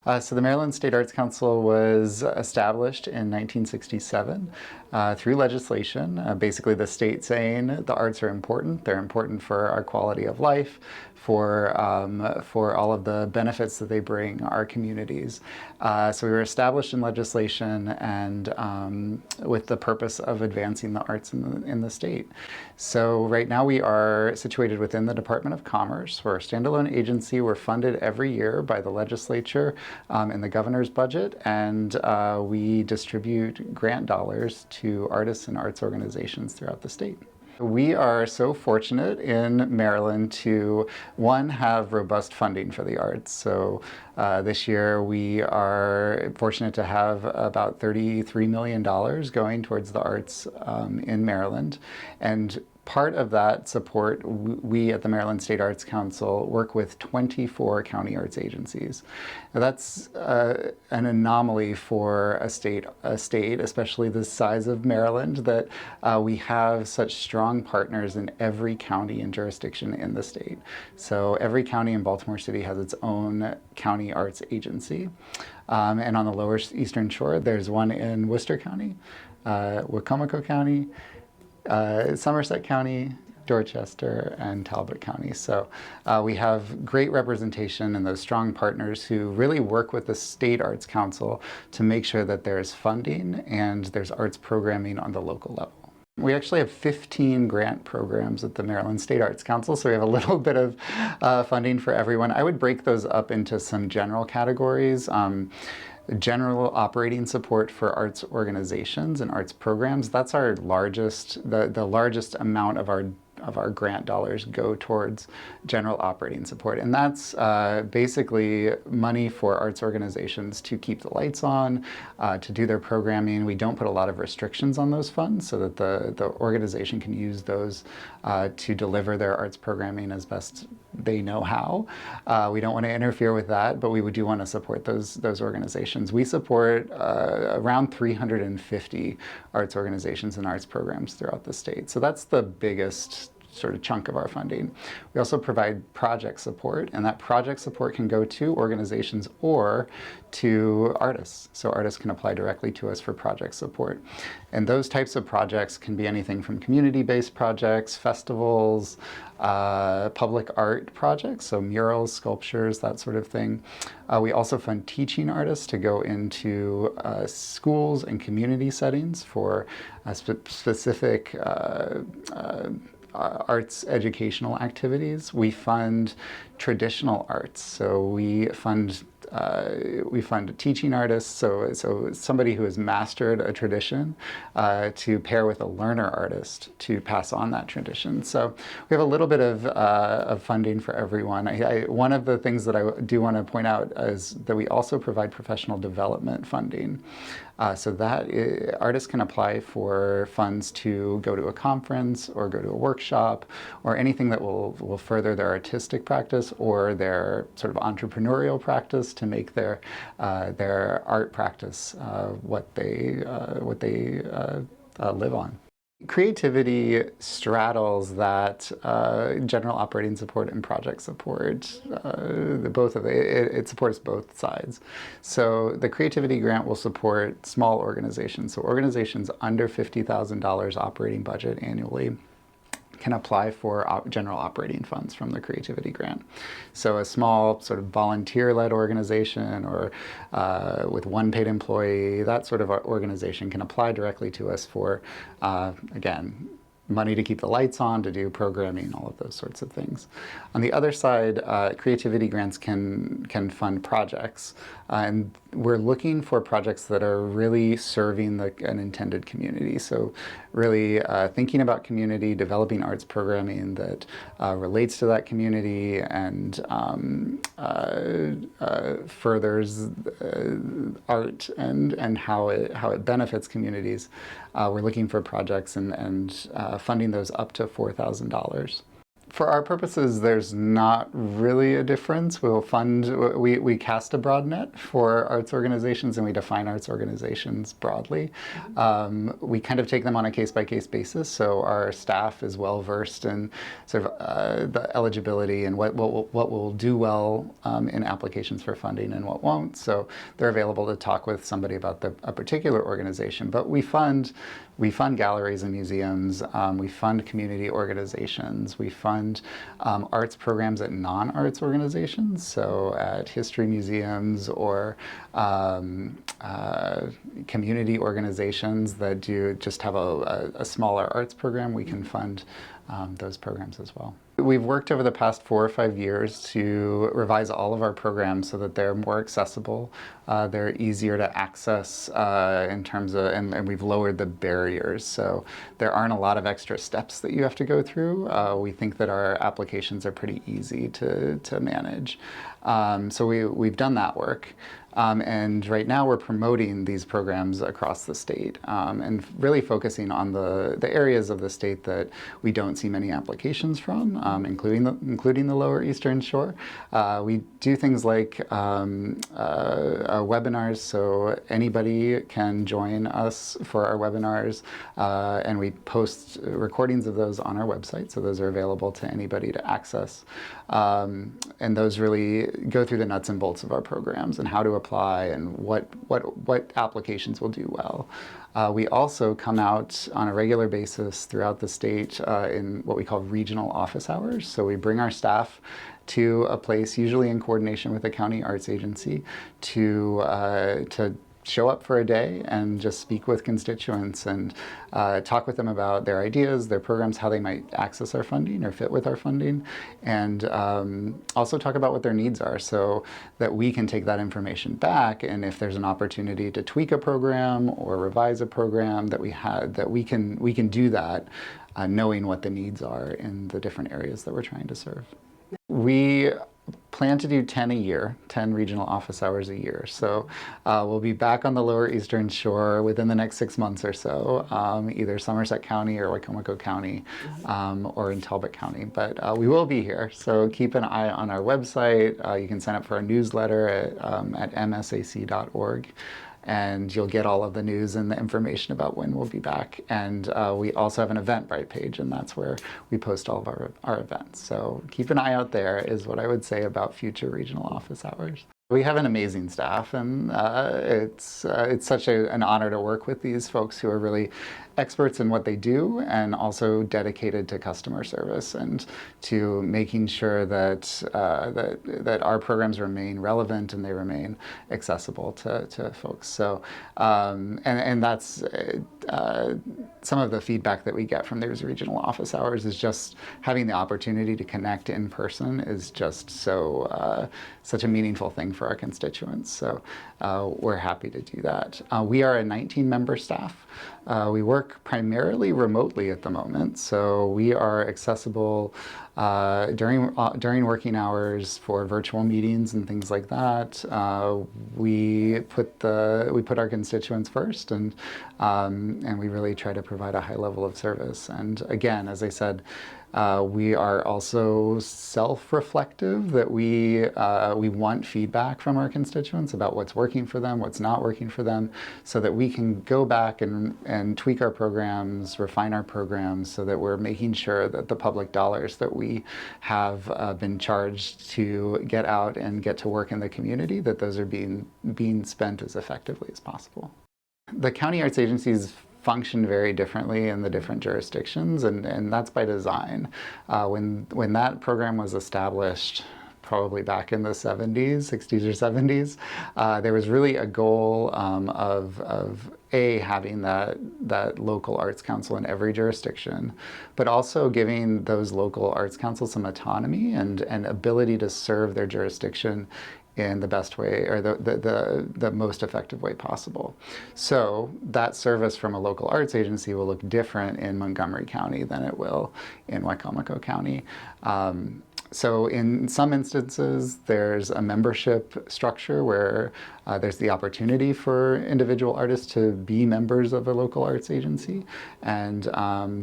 So the Maryland State Arts Council was established in 1967 through legislation, basically the state saying the arts are important. They're important for our quality of life, for all of the benefits that they bring our communities. So we were established in legislation and with the purpose of advancing the arts in the state. So right now we are situated within the Department of Commerce. We're a standalone agency. We're funded every year by the legislature in the governor's budget, and we distribute grant dollars to artists and arts organizations throughout the state. We are so fortunate in Maryland to, one, have robust funding for the arts. So this year we are fortunate to have about $33 million going towards the arts in Maryland. And part of that support, we at the Maryland State Arts Council work with 24 county arts agencies. Now that's an anomaly for a state, especially the size of Maryland, that we have such strong partners in every county and jurisdiction in the state. So every county in Baltimore City has its own county arts agency. And on the lower eastern shore, there's one in Worcester County, Wacomico County, Somerset County, Dorchester, and Talbot County. So we have great representation and those strong partners who really work with the State Arts Council to make sure that there's funding and there's arts programming on the local level. We actually have 15 grant programs at the Maryland State Arts Council, so we have a little bit of funding for everyone. I would break those up into some general categories. General operating support for arts organizations and arts programs, that's our largest, the largest amount of our grant dollars go towards general operating support. And that's basically money for arts organizations to keep the lights on, to do their programming. We don't put a lot of restrictions on those funds so that the organization can use those to deliver their arts programming as best they know how. We don't want to interfere with that, but we do want to support those organizations. We support around 350 arts organizations and arts programs throughout the state. So that's the biggest sort of chunk of our funding. We also provide project support, and that project support can go to organizations or to artists. So artists can apply directly to us for project support. And those types of projects can be anything from community-based projects, festivals, public art projects, so murals, sculptures, that sort of thing. We also fund teaching artists to go into schools and community settings for specific arts educational activities. We fund traditional arts, so we fund teaching artists, so somebody who has mastered a tradition to pair with a learner artist to pass on that tradition. So we have a little bit of funding for everyone. One of the things that I do want to point out is that we also provide professional development funding. So that artists can apply for funds to go to a conference or go to a workshop or anything that will further their artistic practice or their sort of entrepreneurial practice to make their art practice what they live on. Creativity straddles that general operating support and project support. Both of it supports both sides. So the creativity grant will support small organizations. So organizations under $50,000 operating budget annually can apply for general operating funds from the creativity grant. So a small sort of volunteer-led organization or with one paid employee, that sort of organization can apply directly to us for, again, money to keep the lights on, to do programming, all of those sorts of things. On the other side, creativity grants can fund projects. And we're looking for projects that are really serving an intended community. So really thinking about community, developing arts programming that relates to that community and furthers art and how it benefits communities. We're looking for projects and funding those up to $4,000. For our purposes, there's not really a difference. We cast a broad net for arts organizations, and we define arts organizations broadly. We kind of take them on a case-by-case basis, so our staff is well versed in sort of the eligibility and what will do well in applications for funding and what won't. So they're available to talk with somebody about a particular organization. But we fund galleries and museums. We fund community organizations. We fund arts programs at non-arts organizations, so at history museums or community organizations that just have a smaller arts program. We can fund those programs as well. We've worked over the past 4 or 5 years to revise all of our programs so that they're more accessible, they're easier to access in terms of, and we've lowered the barriers. So there aren't a lot of extra steps that you have to go through. We think that our applications are pretty easy to manage. So we've done that work. And right now we're promoting these programs across the state and really focusing on the areas of the state that we don't see many applications from, including the Lower Eastern Shore. We do things like webinars, so anybody can join us for our webinars, and we post recordings of those on our website, so those are available to anybody to access. And those really go through the nuts and bolts of our programs and how to apply and what applications will do well. We also come out on a regular basis throughout the state in what we call regional office hours. So we bring our staff to a place, usually in coordination with the county arts agency, to show up for a day and just speak with constituents and talk with them about their ideas, their programs, how they might access our funding or fit with our funding, and also talk about what their needs are so that we can take that information back, and if there's an opportunity to tweak a program or revise a program that we can do that knowing what the needs are in the different areas that we're trying to serve. We plan to do 10 a year, 10 regional office hours a year. So we'll be back on the Lower Eastern Shore within the next 6 months or so, either Somerset County or Wicomico County or in Talbot County. But we will be here, so keep an eye on our website. You can sign up for our newsletter at msac.org. And you'll get all of the news and the information about when we'll be back. And we also have an Eventbrite page, and that's where we post all of our events. So keep an eye out there is what I would say about future regional office hours. We have an amazing staff, and it's such an honor to work with these folks who are really experts in what they do and also dedicated to customer service and to making sure that that our programs remain relevant and they remain accessible to folks. So and that's some of the feedback that we get from those regional office hours is just having the opportunity to connect in person is just such a meaningful thing for our constituents. So we're happy to do that. We are a 19-member staff. We work primarily remotely at the moment, so we are accessible during working hours for virtual meetings and things like that. We put our constituents first, and we really try to provide a high level of service. And again, as I said, we are also self-reflective, that we want feedback from our constituents about what's working for them, what's not working for them, so that we can go back and tweak our programs, refine our programs, so that we're making sure that the public dollars that we have been charged to get out and get to work in the community, that those are being spent as effectively as possible. The county arts agencies function very differently in the different jurisdictions, and that's by design. When that program was established, probably back in the 60s or 70s, there was really a goal of having that local arts council in every jurisdiction, but also giving those local arts councils some autonomy and ability to serve their jurisdiction in the best way, or the most effective way possible. So that service from a local arts agency will look different in Montgomery County than it will in Wicomico County. So in some instances, there's a membership structure where there's the opportunity for individual artists to be members of a local arts agency and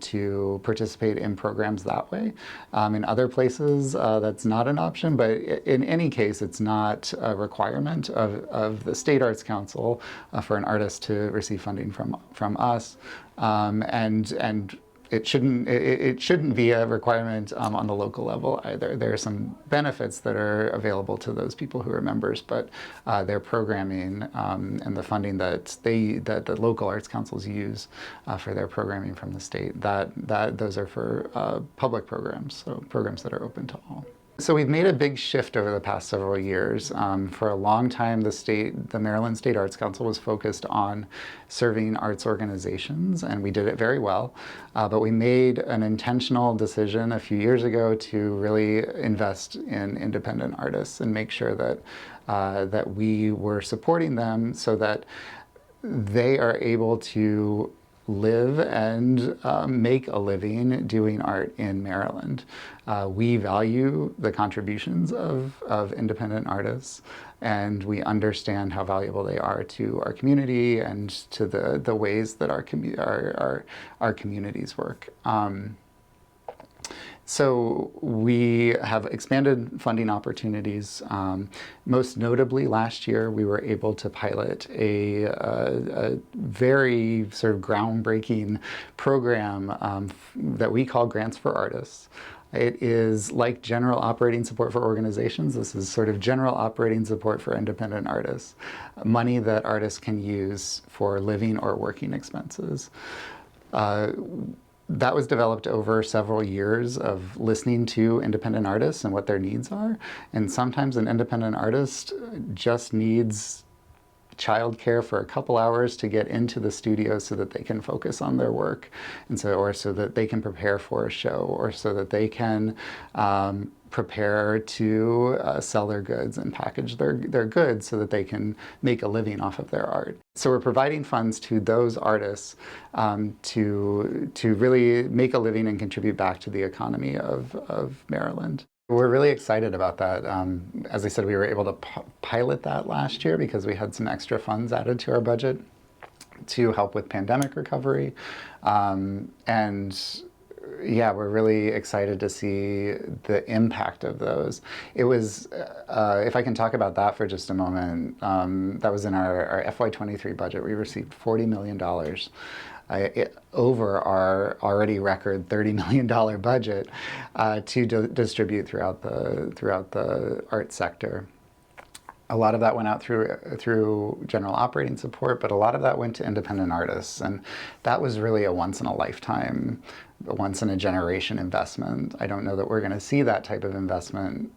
to participate in programs that way. In other places, that's not an option, but in any case, it's not a requirement of the State Arts Council for an artist to receive funding from us. And it shouldn't be a requirement on the local level either. There are some benefits that are available to those people who are members, but their programming and the funding that the local arts councils use for their programming from the state, those are for public programs, so programs that are open to all. So we've made a big shift over the past several years. For a long time, the Maryland State Arts Council was focused on serving arts organizations, and we did it very well. But we made an intentional decision a few years ago to really invest in independent artists and make sure that we were supporting them so that they are able to live and make a living doing art in Maryland. We value the contributions of independent artists, and we understand how valuable they are to our community and to the ways that our communities work. So we have expanded funding opportunities. Most notably, last year we were able to pilot a very sort of groundbreaking program that we call Grants for Artists. It is like general operating support for organizations. This is sort of general operating support for independent artists, money that artists can use for living or working expenses. That was developed over several years of listening to independent artists and what their needs are. And sometimes an independent artist just needs childcare for a couple hours to get into the studio so that they can focus on their work, and so that they can prepare for a show, or so that they can prepare to sell their goods and package their goods so that they can make a living off of their art. So we're providing funds to those artists to really make a living and contribute back to the economy of Maryland. We're really excited about that. As I said, we were able to pilot that last year because we had some extra funds added to our budget to help with pandemic recovery. And yeah, we're really excited to see the impact of those. It was, if I can talk about that for just a moment, that was in our FY23 budget. We received $40 million over our already record $30 million budget to distribute throughout the art sector. A lot of that went out through general operating support, but a lot of that went to independent artists, and that was really a once-in-a-lifetime, once-in-a-generation investment. I don't know that we're going to see that type of investment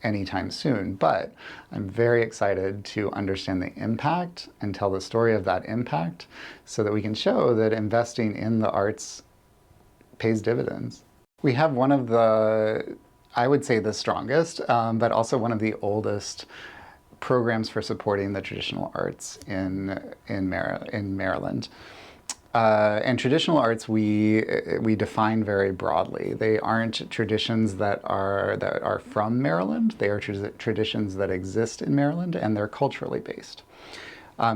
anytime soon, but I'm very excited to understand the impact and tell the story of that impact so that we can show that investing in the arts pays dividends. We have one of the, I would say the strongest, but also one of the oldest programs for supporting the traditional arts in Maryland. And traditional arts we define very broadly. They aren't traditions that are from Maryland. They are traditions that exist in Maryland, and they're culturally based.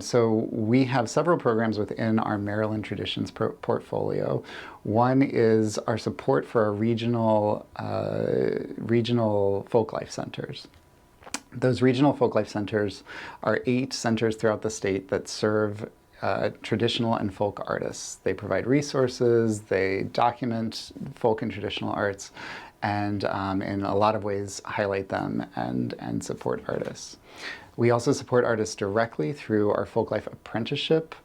So we have several programs within our Maryland Traditions portfolio. One is our support for our regional folklife centers. Those regional folklife centers are 8 centers throughout the state that serve traditional and folk artists. They provide resources, they document folk and traditional arts, and in a lot of ways highlight them and support artists. We also support artists directly through our Folklife Apprenticeship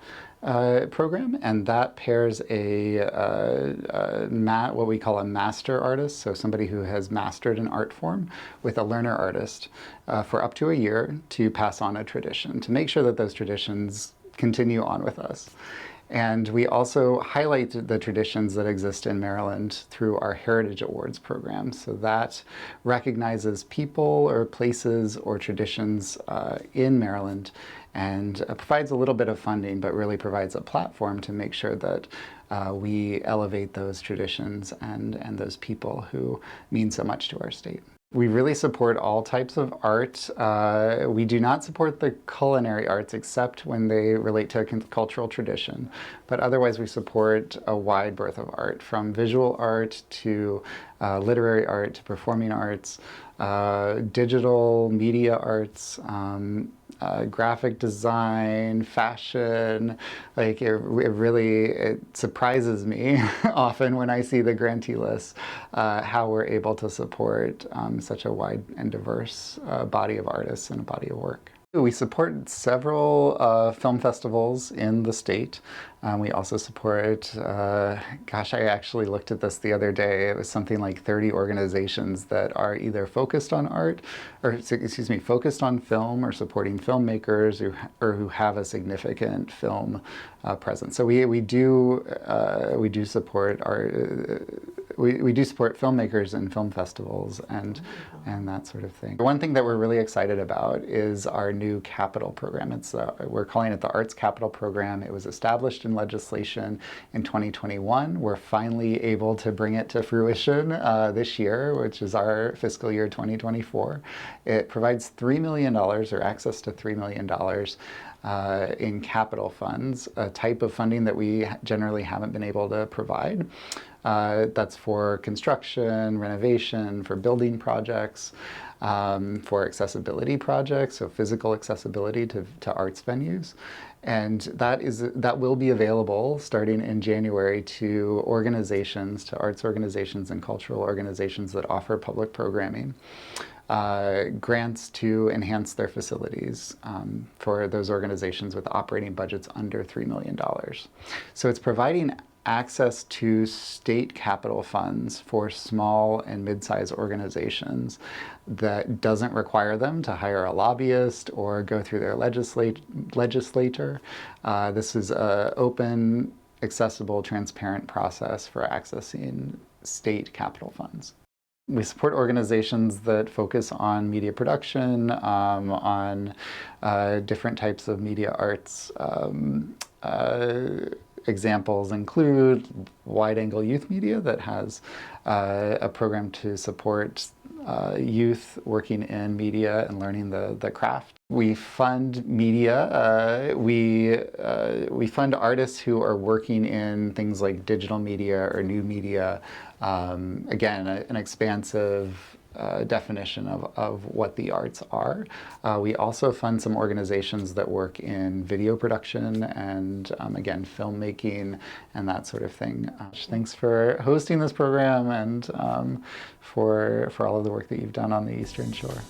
program, and that pairs what we call a master artist, so somebody who has mastered an art form, with a learner artist for up to a year to pass on a tradition, to make sure that those traditions continue on with us. And we also highlight the traditions that exist in Maryland through our Heritage Awards program. So that recognizes people or places or traditions in Maryland and provides a little bit of funding, but really provides a platform to make sure that we elevate those traditions and those people who mean so much to our state. We really support all types of art. We do not support the culinary arts except when they relate to a cultural tradition. But otherwise we support a wide berth of art, from visual art to literary art to performing arts, digital media arts, graphic design, fashion. Like it surprises me often when I see the grantee list how we're able to support such a wide and diverse body of artists and a body of work. We support several film festivals in the state. We also support, gosh, I actually looked at this the other day. It was something like 30 organizations that are either focused on art, or excuse me, focused on film or supporting filmmakers who have a significant film presence. So we do support we do support filmmakers and film festivals and that sort of thing. One thing that we're really excited about is our new capital program. We're calling it the Arts Capital Program. It was established in legislation in 2021. We're finally able to bring it to fruition this year, which is our fiscal year 2024. It provides $3 million, or access to $3 million in capital funds, a type of funding that we generally haven't been able to provide. That's for construction, renovation, for building projects, for accessibility projects, so physical accessibility to arts venues. And that will be available starting in January to organizations, to arts organizations and cultural organizations that offer public programming. Grants to enhance their facilities for those organizations with operating budgets under $3 million. So it's providing access to state capital funds for small and mid-sized organizations that doesn't require them to hire a lobbyist or go through their legislator. This is an open, accessible, transparent process for accessing state capital funds. We support organizations that focus on media production, on different types of media arts. Examples include Wide Angle Youth Media, that has a program to support youth working in media and learning the craft. We fund media. We fund artists who are working in things like digital media or new media. Again, an expansive definition of what the arts are. We also fund some organizations that work in video production and, again, filmmaking and that sort of thing. Thanks for hosting this program and for all of the work that you've done on the Eastern Shore.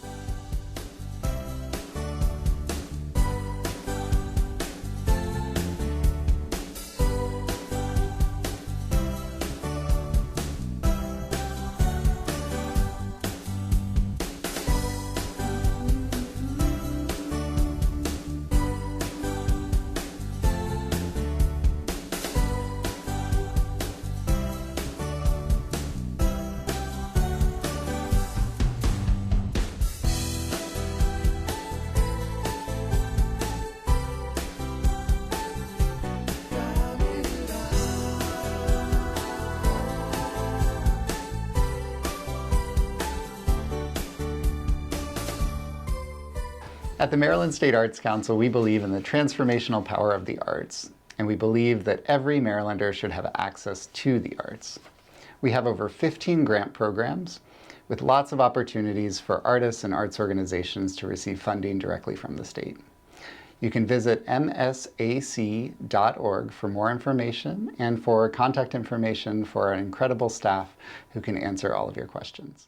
At the Maryland State Arts Council, we believe in the transformational power of the arts, and we believe that every Marylander should have access to the arts. We have over 15 grant programs with lots of opportunities for artists and arts organizations to receive funding directly from the state. You can visit msac.org for more information and for contact information for our incredible staff who can answer all of your questions.